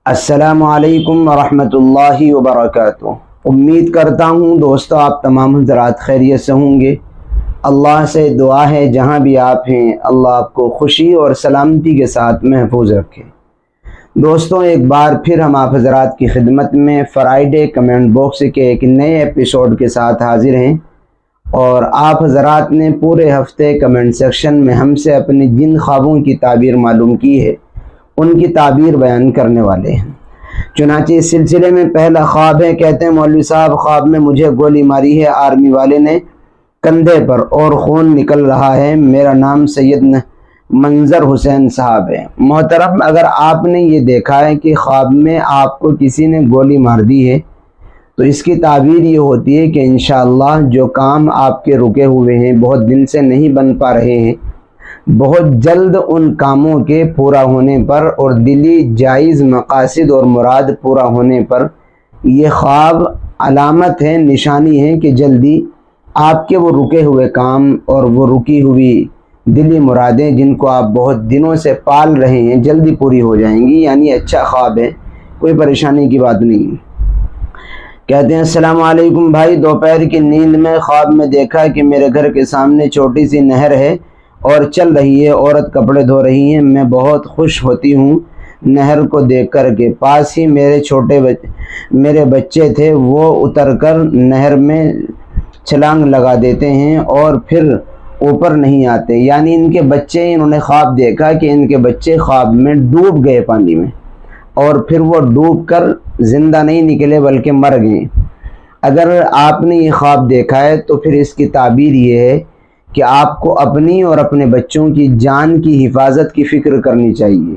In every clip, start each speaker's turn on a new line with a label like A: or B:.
A: السلام علیکم ورحمۃ اللہ وبرکاتہ۔ امید کرتا ہوں دوستو آپ تمام حضرات خیریت سے ہوں گے۔ اللہ سے دعا ہے جہاں بھی آپ ہیں اللہ آپ کو خوشی اور سلامتی کے ساتھ محفوظ رکھے۔ دوستو ایک بار پھر ہم آپ حضرات کی خدمت میں فرائیڈے کمنٹ باکس کے ایک نئے ایپیسوڈ کے ساتھ حاضر ہیں، اور آپ حضرات نے پورے ہفتے کمنٹ سیکشن میں ہم سے اپنی جن خوابوں کی تعبیر معلوم کی ہے ان کی تعبیر بیان کرنے والے ہیں۔ چنانچہ اس سلسلے میں پہلا خواب ہے، کہتے ہیں مولوی صاحب خواب میں مجھے گولی ماری ہے آرمی والے نے کندھے پر اور خون نکل رہا ہے، میرا نام سید منظر حسین صاحب ہے۔ محترم، اگر آپ نے یہ دیکھا ہے کہ خواب میں آپ کو کسی نے گولی مار دی ہے تو اس کی تعبیر یہ ہوتی ہے کہ انشاءاللہ جو کام آپ کے رکے ہوئے ہیں، بہت دن سے نہیں بن پا رہے ہیں، بہت جلد ان کاموں کے پورا ہونے پر اور دلی جائز مقاصد اور مراد پورا ہونے پر یہ خواب علامت ہے، نشانی ہے کہ جلدی آپ کے وہ رکے ہوئے کام اور وہ رکی ہوئی دلی مرادیں جن کو آپ بہت دنوں سے پال رہے ہیں جلدی پوری ہو جائیں گی۔ یعنی اچھا خواب ہے، کوئی پریشانی کی بات نہیں۔ کہتے ہیں السلام علیکم بھائی، دوپہر کی نیند میں خواب میں دیکھا کہ میرے گھر کے سامنے چھوٹی سی نہر ہے اور چل رہی ہے، عورت کپڑے دھو رہی ہیں، میں بہت خوش ہوتی ہوں نہر کو دیکھ کر کے۔ پاس ہی میرے بچے تھے، وہ اتر کر نہر میں چھلانگ لگا دیتے ہیں اور پھر اوپر نہیں آتے، یعنی ان کے بچے، انہوں نے خواب دیکھا کہ ان کے بچے خواب میں ڈوب گئے پانی میں اور پھر وہ ڈوب کر زندہ نہیں نکلے بلکہ مر گئے۔ اگر آپ نے یہ خواب دیکھا ہے تو پھر اس کی تعبیر یہ ہے کہ آپ کو اپنی اور اپنے بچوں کی جان کی حفاظت کی فکر کرنی چاہیے،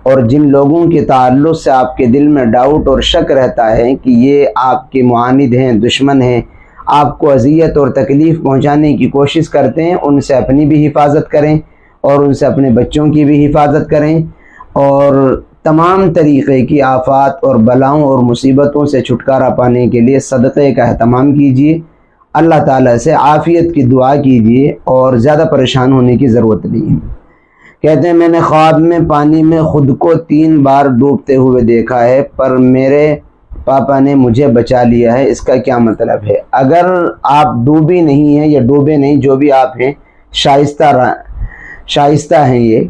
A: اور جن لوگوں کے تعلق سے آپ کے دل میں ڈاؤٹ اور شک رہتا ہے کہ یہ آپ کے معاند ہیں، دشمن ہیں، آپ کو اذیت اور تکلیف پہنچانے کی کوشش کرتے ہیں، ان سے اپنی بھی حفاظت کریں اور ان سے اپنے بچوں کی بھی حفاظت کریں، اور تمام طریقے کی آفات اور بلاؤں اور مصیبتوں سے چھٹکارا پانے کے لیے صدقے کا اہتمام کیجیے، اللہ تعالیٰ سے عافیت کی دعا کیجیے اور زیادہ پریشان ہونے کی ضرورت نہیں ہے۔ کہتے ہیں میں نے خواب میں پانی میں خود کو 3 بار ڈوبتے ہوئے دیکھا ہے، پر میرے پاپا نے مجھے بچا لیا ہے، اس کا کیا مطلب ہے؟ اگر آپ ڈوبی نہیں ہیں یا ڈوبے نہیں، جو بھی آپ ہیں شائستہ ہیں یہ،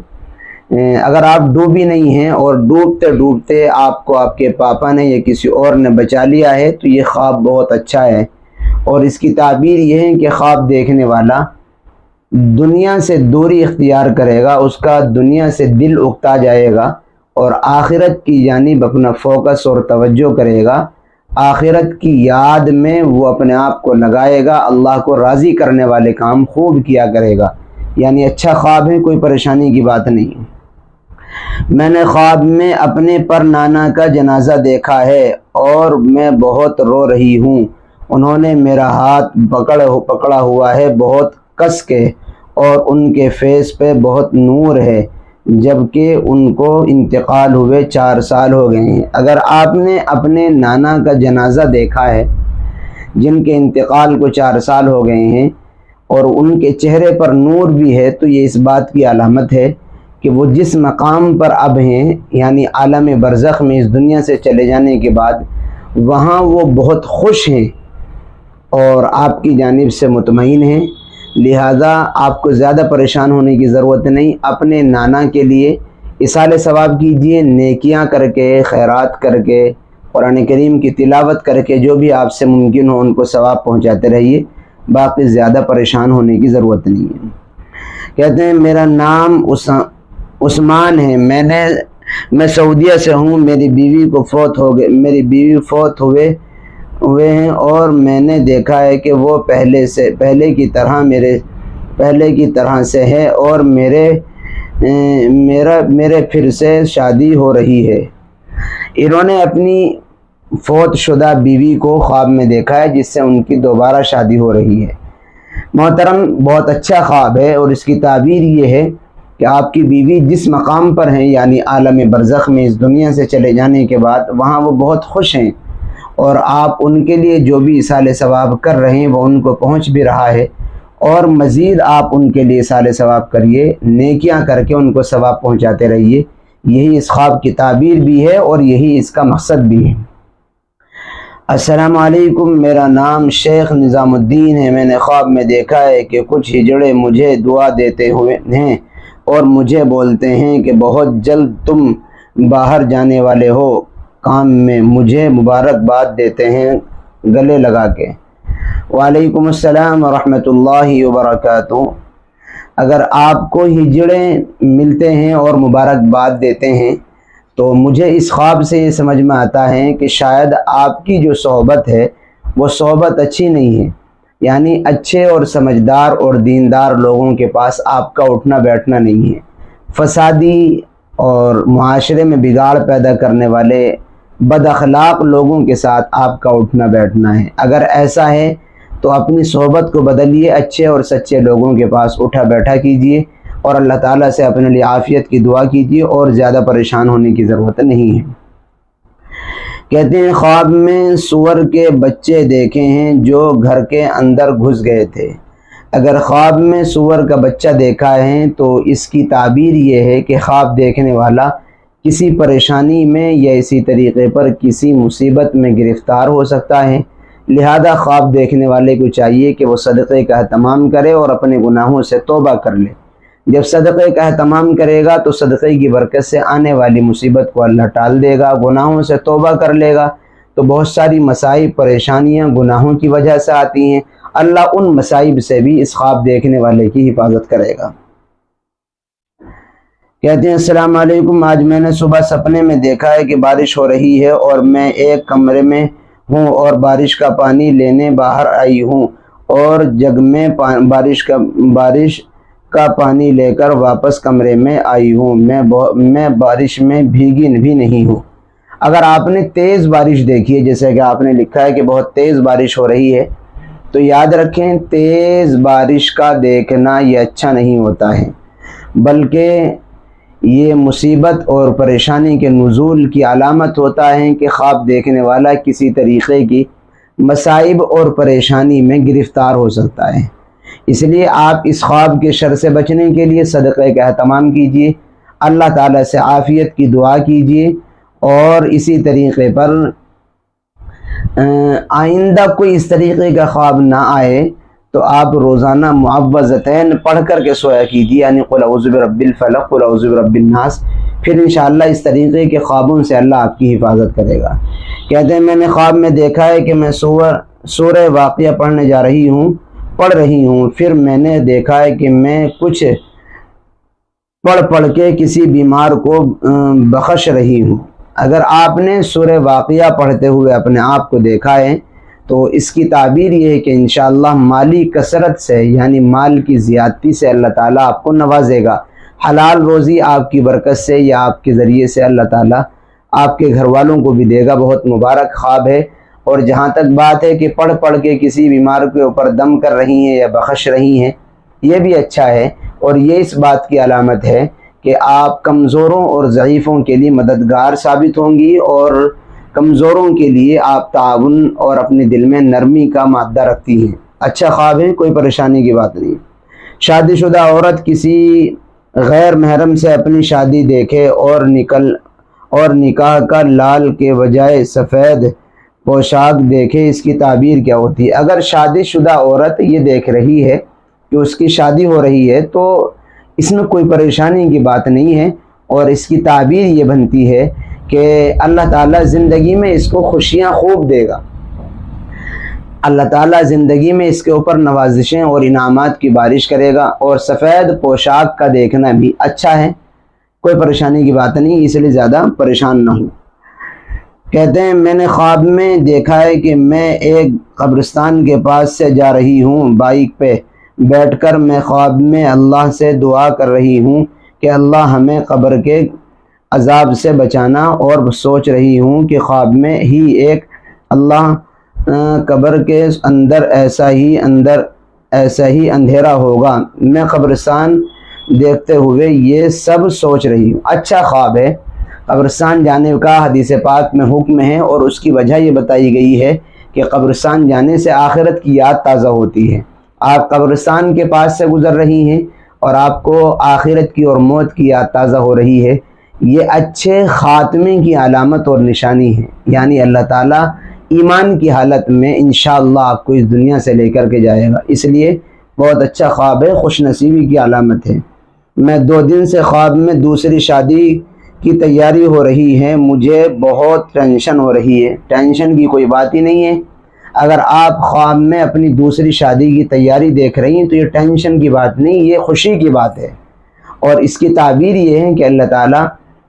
A: اگر آپ ڈوبی نہیں ہیں اور ڈوبتے ڈوبتے آپ کو آپ کے پاپا نے یا کسی اور نے بچا لیا ہے تو یہ خواب بہت اچھا ہے، اور اس کی تعبیر یہ ہے کہ خواب دیکھنے والا دنیا سے دوری اختیار کرے گا، اس کا دنیا سے دل اکتا جائے گا اور آخرت کی جانب اپنا فوکس اور توجہ کرے گا، آخرت کی یاد میں وہ اپنے آپ کو لگائے گا، اللہ کو راضی کرنے والے کام خوب کیا کرے گا۔ یعنی اچھا خواب ہے، کوئی پریشانی کی بات نہیں۔ میں نے خواب میں اپنے پر نانا کا جنازہ دیکھا ہے اور میں بہت رو رہی ہوں، انہوں نے میرا ہاتھ پکڑا ہوا ہے بہت کس کے، اور ان کے فیس پہ بہت نور ہے، جبکہ ان کو انتقال ہوئے 4 سال ہو گئے ہیں۔ اگر آپ نے اپنے نانا کا جنازہ دیکھا ہے جن کے انتقال کو 4 سال ہو گئے ہیں اور ان کے چہرے پر نور بھی ہے، تو یہ اس بات کی علامت ہے کہ وہ جس مقام پر اب ہیں، یعنی عالم برزخ میں اس دنیا سے چلے جانے کے بعد، وہاں وہ بہت خوش ہیں اور آپ کی جانب سے مطمئن ہیں، لہذا آپ کو زیادہ پریشان ہونے کی ضرورت نہیں۔ اپنے نانا کے لیے اصالہ ثواب کیجیے، نیکیاں کر کے، خیرات کر کے، قرآن کریم کی تلاوت کر کے، جو بھی آپ سے ممکن ہو ان کو ثواب پہنچاتے رہیے، باقی زیادہ پریشان ہونے کی ضرورت نہیں ہے۔ کہتے ہیں میرا نام عثمان ہے، میں سعودیہ سے ہوں، میری بیوی فوت ہوئے ہیں اور میں نے دیکھا ہے کہ وہ پہلے کی طرح سے ہے اور میرے پھر سے شادی ہو رہی ہے۔ انہوں نے اپنی فوت شدہ بیوی کو خواب میں دیکھا ہے جس سے ان کی دوبارہ شادی ہو رہی ہے۔ محترم، بہت اچھا خواب ہے، اور اس کی تعبیر یہ ہے کہ آپ کی بیوی جس مقام پر ہیں، یعنی عالم برزخ میں اس دنیا سے چلے جانے کے بعد، وہاں وہ بہت خوش ہیں، اور آپ ان کے لیے جو بھی اصالہ ثواب کر رہے ہیں وہ ان کو پہنچ بھی رہا ہے، اور مزید آپ ان کے لیے اصالہ ثواب کریے، نیکیاں کر کے ان کو ثواب پہنچاتے رہیے۔ یہی اس خواب کی تعبیر بھی ہے اور یہی اس کا مقصد بھی ہے۔ السلام علیکم، میرا نام شیخ نظام الدین ہے۔ میں نے خواب میں دیکھا ہے کہ کچھ ہجڑے مجھے دعا دیتے ہوئے ہیں اور مجھے بولتے ہیں کہ بہت جلد تم باہر جانے والے ہو کام میں، مجھے مبارکباد دیتے ہیں گلے لگا کے۔ وعلیکم السلام ورحمۃ اللہ وبرکاتہ۔ اگر آپ کو ہجڑے ملتے ہیں اور مبارکباد دیتے ہیں تو مجھے اس خواب سے یہ سمجھ میں آتا ہے کہ شاید آپ کی جو صحبت ہے وہ صحبت اچھی نہیں ہے، یعنی اچھے اور سمجھدار اور دیندار لوگوں کے پاس آپ کا اٹھنا بیٹھنا نہیں ہے، فسادی اور معاشرے میں بگاڑ پیدا کرنے والے بد اخلاق لوگوں کے ساتھ آپ کا اٹھنا بیٹھنا ہے۔ اگر ایسا ہے تو اپنی صحبت کو بدلیے، اچھے اور سچے لوگوں کے پاس اٹھا بیٹھا کیجیے اور اللہ تعالیٰ سے اپنے لیے عافیت کی دعا کیجیے اور زیادہ پریشان ہونے کی ضرورت نہیں ہے۔ کہتے ہیں خواب میں سور کے بچے دیکھے ہیں جو گھر کے اندر گھس گئے تھے۔ اگر خواب میں سور کا بچہ دیکھا ہے تو اس کی تعبیر یہ ہے کہ خواب دیکھنے والا کسی پریشانی میں یا اسی طریقے پر کسی مصیبت میں گرفتار ہو سکتا ہے، لہذا خواب دیکھنے والے کو چاہیے کہ وہ صدقے کا اہتمام کرے اور اپنے گناہوں سے توبہ کر لے۔ جب صدقے کا اہتمام کرے گا تو صدقے کی برکت سے آنے والی مصیبت کو اللہ ٹال دے گا، گناہوں سے توبہ کر لے گا تو بہت ساری مصائب پریشانیاں گناہوں کی وجہ سے آتی ہیں، اللہ ان مصائب سے بھی اس خواب دیکھنے والے کی حفاظت کرے گا۔ کہتے ہیں السلام علیکم، آج میں نے صبح سپنے میں دیکھا ہے کہ بارش ہو رہی ہے اور میں ایک کمرے میں ہوں اور بارش کا پانی لینے باہر آئی ہوں اور جگ میں بارش کا پانی لے کر واپس کمرے میں آئی ہوں، میں بارش میں بھیگی بھی نہیں ہوں۔ اگر آپ نے تیز بارش دیکھی ہے، جیسے کہ آپ نے لکھا ہے کہ بہت تیز بارش ہو رہی ہے، تو یاد رکھیں تیز بارش کا دیکھنا یہ اچھا نہیں ہوتا ہے، بلکہ یہ مصیبت اور پریشانی کے نزول کی علامت ہوتا ہے کہ خواب دیکھنے والا کسی طریقے کی مصائب اور پریشانی میں گرفتار ہو سکتا ہے۔ اس لیے آپ اس خواب کے شر سے بچنے کے لیے صدقے کا اہتمام کیجیے، اللہ تعالیٰ سے عافیت کی دعا کیجیے اور اسی طریقے پر آئندہ کوئی اس طریقے کا خواب نہ آئے تو آپ روزانہ معوذتین پڑھ کر کے سویا کیجیے، یعنی قل اعوذ برب الفلق قل اعوذ برب الناس، پھر انشاءاللہ اس طریقے کے خوابوں سے اللہ آپ کی حفاظت کرے گا۔ کہتے ہیں میں نے خواب میں دیکھا ہے کہ میں سورہ واقعہ پڑھ رہی ہوں، پھر میں نے دیکھا ہے کہ میں کچھ پڑھ کے کسی بیمار کو بخش رہی ہوں۔ اگر آپ نے سورہ واقعہ پڑھتے ہوئے اپنے آپ کو دیکھا ہے تو اس کی تعبیر یہ ہے کہ انشاءاللہ مالی کثرت سے، یعنی مال کی زیادتی سے اللہ تعالیٰ آپ کو نوازے گا، حلال روزی آپ کی برکت سے یا آپ کے ذریعے سے اللہ تعالیٰ آپ کے گھر والوں کو بھی دے گا۔ بہت مبارک خواب ہے۔ اور جہاں تک بات ہے کہ پڑھ کے کسی بیمار کے اوپر دم کر رہی ہیں یا بخش رہی ہیں، یہ بھی اچھا ہے اور یہ اس بات کی علامت ہے کہ آپ کمزوروں اور ضعیفوں کے لیے مددگار ثابت ہوں گی اور کمزوروں کے لیے آپ تعاون اور اپنے دل میں نرمی کا مادہ رکھتی ہیں۔ اچھا خواب ہے، کوئی پریشانی کی بات نہیں۔ شادی شدہ عورت کسی غیر محرم سے اپنی شادی دیکھے اور نکاح کا لال کے بجائے سفید پوشاک دیکھے، اس کی تعبیر کیا ہوتی ہے؟ اگر شادی شدہ عورت یہ دیکھ رہی ہے کہ اس کی شادی ہو رہی ہے تو اس میں کوئی پریشانی کی بات نہیں ہے اور اس کی تعبیر یہ بنتی ہے کہ اللہ تعالیٰ زندگی میں اس کو خوشیاں خوب دے گا، اللہ تعالیٰ زندگی میں اس کے اوپر نوازشیں اور انعامات کی بارش کرے گا، اور سفید پوشاک کا دیکھنا بھی اچھا ہے، کوئی پریشانی کی بات نہیں، اس لیے زیادہ پریشان نہ ہوں۔ کہتے ہیں میں نے خواب میں دیکھا ہے کہ میں ایک قبرستان کے پاس سے جا رہی ہوں، بائک پہ بیٹھ کر میں خواب میں اللہ سے دعا کر رہی ہوں کہ اللہ ہمیں قبر کے عذاب سے بچانا، اور سوچ رہی ہوں کہ خواب میں ہی ایک اللہ قبر کے اندر ایسا ہی اندھیرا ہوگا، میں قبرستان دیکھتے ہوئے یہ سب سوچ رہی ہوں۔ اچھا خواب ہے۔ قبرستان جانے کا حدیث پاک میں حکم ہے اور اس کی وجہ یہ بتائی گئی ہے کہ قبرستان جانے سے آخرت کی یاد تازہ ہوتی ہے۔ آپ قبرستان کے پاس سے گزر رہی ہیں اور آپ کو آخرت کی اور موت کی یاد تازہ ہو رہی ہے، یہ اچھے خاتمے کی علامت اور نشانی ہے، یعنی اللہ تعالیٰ ایمان کی حالت میں انشاءاللہ آپ کو اس دنیا سے لے کر کے جائے گا، اس لیے بہت اچھا خواب ہے، خوش نصیبی کی علامت ہے۔ میں 2 دن سے خواب میں دوسری شادی کی تیاری ہو رہی ہے، مجھے بہت ٹینشن ہو رہی ہے۔ ٹینشن کی کوئی بات ہی نہیں ہے، اگر آپ خواب میں اپنی دوسری شادی کی تیاری دیکھ رہی ہیں تو یہ ٹینشن کی بات نہیں، یہ خوشی کی بات ہے، اور اس کی تعبیر یہ ہے کہ اللہ تعالیٰ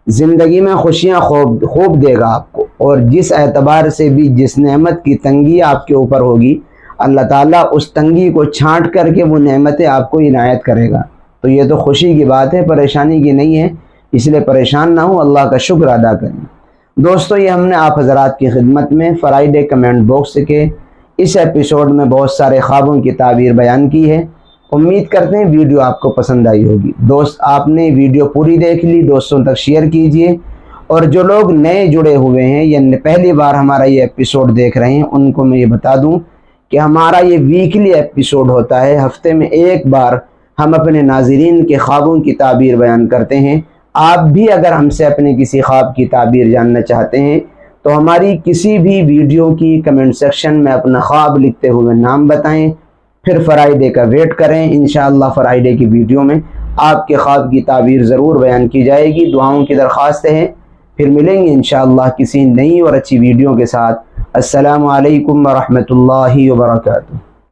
A: زندگی میں خوشیاں خوب دے گا آپ کو، اور جس اعتبار سے بھی جس نعمت کی تنگی آپ کے اوپر ہوگی اللہ تعالیٰ اس تنگی کو چھانٹ کر کے وہ نعمتیں آپ کو عنایت کرے گا۔ تو یہ تو خوشی کی بات ہے، پریشانی کی نہیں ہے، اس لیے پریشان نہ ہو، اللہ کا شکر ادا کریں۔ دوستو، یہ ہم نے آپ حضرات کی خدمت میں فرائیڈے کمنٹ باکس کے اس ایپیسوڈ میں بہت سارے خوابوں کی تعبیر بیان کی ہے۔ امید کرتے ہیں ویڈیو آپ کو پسند آئی ہوگی۔ دوست، آپ نے ویڈیو پوری دیکھ لی، دوستوں تک شیئر کیجئے، اور جو لوگ نئے جڑے ہوئے ہیں یا پہلی بار ہمارا یہ ایپیسوڈ دیکھ رہے ہیں ان کو میں یہ بتا دوں کہ ہمارا یہ ویکلی ایپیسوڈ ہوتا ہے، ہفتے میں ایک بار ہم اپنے ناظرین کے خوابوں کی تعبیر بیان کرتے ہیں۔ آپ بھی اگر ہم سے اپنے کسی خواب کی تعبیر جاننا چاہتے ہیں تو ہماری کسی بھی ویڈیو کی کمنٹ سیکشن میں اپنا خواب لکھتے ہوئے نام بتائیں، پھر فرائیڈے کا ویٹ کریں۔ انشاءاللہ فرائیڈے کی ویڈیو میں آپ کے خواب کی تعبیر ضرور بیان کی جائے گی۔ دعاؤں کی درخواست ہے، پھر ملیں گے انشاءاللہ کسی نئی اور اچھی ویڈیو کے ساتھ۔ السلام علیکم ورحمۃ اللہ وبرکاتہ۔